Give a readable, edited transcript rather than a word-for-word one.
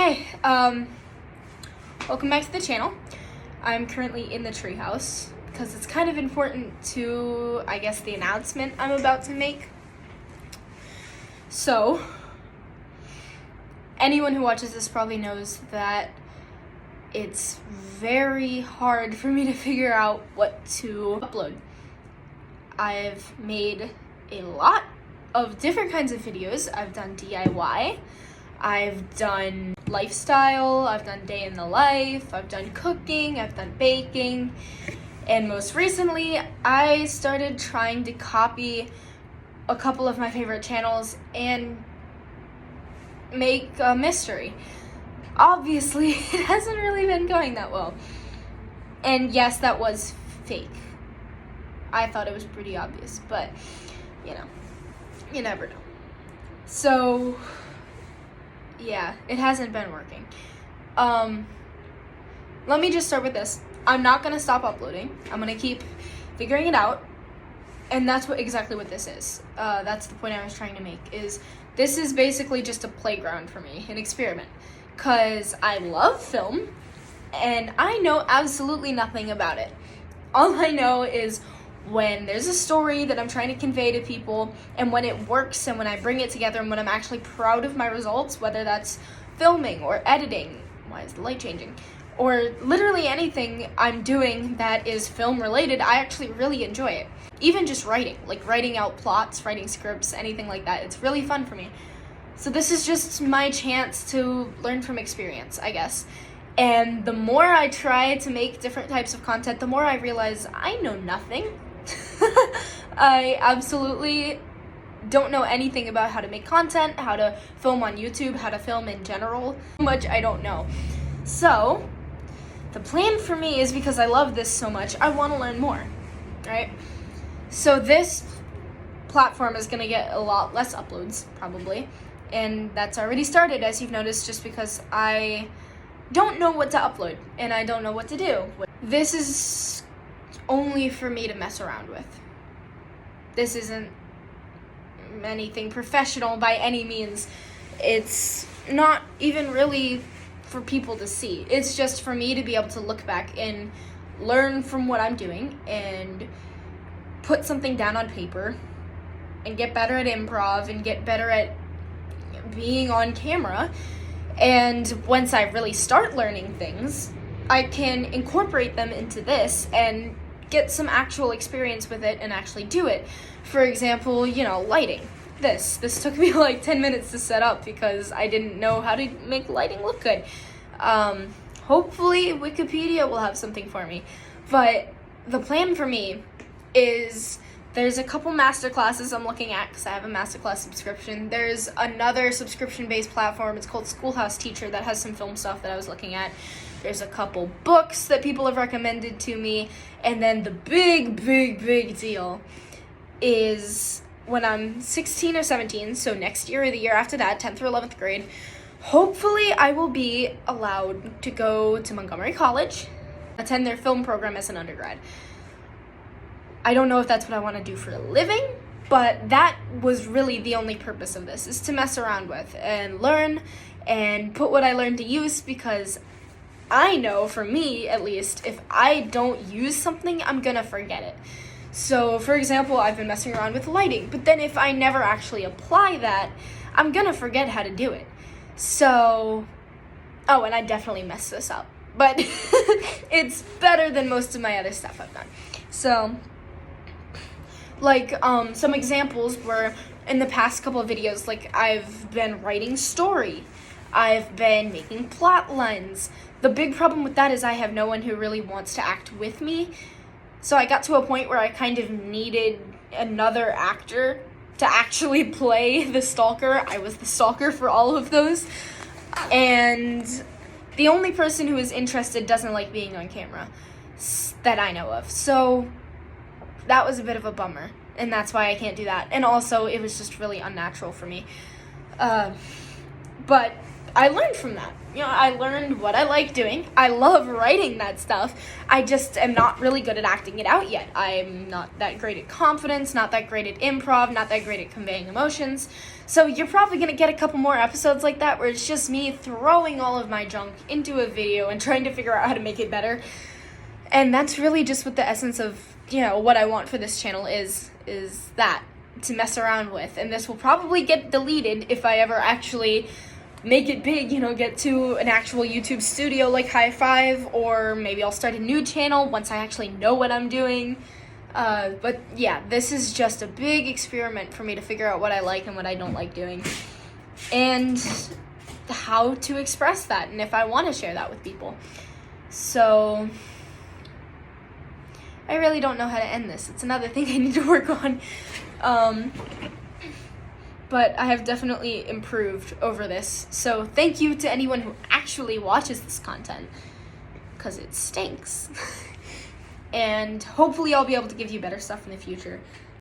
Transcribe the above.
Hey, welcome back to the channel. I'm currently in the treehouse because it's kind of important to, I guess, the announcement I'm about to make. So, anyone who watches this probably knows that it's very hard for me to figure out what to upload. I've made a lot of different kinds of videos. I've done DIY, I've done lifestyle, I've done day in the life, I've done cooking, I've done baking, and most recently I started trying to copy a couple of my favorite channels and make a mystery. Obviously, it hasn't really been going that well. And yes, that was fake. I thought it was pretty obvious, but you know, you never know. So yeah, it hasn't been working. Let me just start with this. I'm not gonna stop uploading. I'm gonna keep figuring it out. And that's exactly what this is. That's the point I was trying to make, is this is basically just a playground for me, an experiment. Because I love film, and I know absolutely nothing about it. All I know is when there's a story that I'm trying to convey to people, and when it works, and when I bring it together, and when I'm actually proud of my results, whether that's filming or editing, why is the light changing, or literally anything I'm doing that is film related, I actually really enjoy it. Even just writing, like writing out plots, writing scripts, anything like that, it's really fun for me. So this is just my chance to learn from experience, I guess. And the more I try to make different types of content, the more I realize I know nothing. I absolutely don't know anything about how to make content, how to film on YouTube, how to film in general. Much I don't know. So the plan for me is, because I love this so much, I want to learn more, right? So this platform is going to get a lot less uploads, probably. And that's already started, as you've noticed, just because I don't know what to upload and I don't know what to do. This is only for me to mess around with. This isn't anything professional by any means. It's not even really for people to see. It's just for me to be able to look back and learn from what I'm doing and put something down on paper and get better at improv and get better at being on camera. And once I really start learning things, I can incorporate them into this and get some actual experience with it and actually do it. For example, lighting. This took me like 10 minutes to set up because I didn't know how to make lighting look good. Hopefully Wikipedia will have something for me. But the plan for me is, there's a couple master classes I'm looking at because I have a masterclass subscription. There's another subscription-based platform. It's called Schoolhouse Teacher that has some film stuff that I was looking at. There's a couple books that people have recommended to me. And then the big deal is when I'm 16 or 17, so next year or the year after that, 10th or 11th grade, hopefully I will be allowed to go to Montgomery College, attend their film program as an undergrad. I don't know if that's what I want to do for a living, but that was really the only purpose of this, is to mess around with and learn and put what I learned to use, because I know, for me at least, if I don't use something, I'm gonna forget it. So, for example, I've been messing around with lighting, but then if I never actually apply that, I'm gonna forget how to do it. So, and I definitely messed this up, but it's better than most of my other stuff I've done. So, some examples were, in the past couple of videos, I've been writing story. I've been making plot lines. The big problem with that is I have no one who really wants to act with me. So I got to a point where I kind of needed another actor to actually play the stalker. I was the stalker for all of those. And the only person who is interested doesn't like being on camera that I know of. So that was a bit of a bummer, and that's why I can't do that. And also, it was just really unnatural for me. But I learned from that. I learned what I like doing. I love writing that stuff. I just am not really good at acting it out yet. I'm not that great at confidence, not that great at improv, not that great at conveying emotions. So you're probably going to get a couple more episodes like that where it's just me throwing all of my junk into a video and trying to figure out how to make it better. And that's really just what the essence of, what I want for this channel is that, to mess around with. And this will probably get deleted if I ever actually make it big, get to an actual YouTube studio like High Five, or maybe I'll start a new channel once I actually know what I'm doing. But yeah, this is just a big experiment for me to figure out what I like and what I don't like doing, and how to express that, and if I want to share that with people. So I really don't know how to end this. It's another thing I need to work on. But I have definitely improved over this. So thank you to anyone who actually watches this content, because it stinks. And hopefully I'll be able to give you better stuff in the future.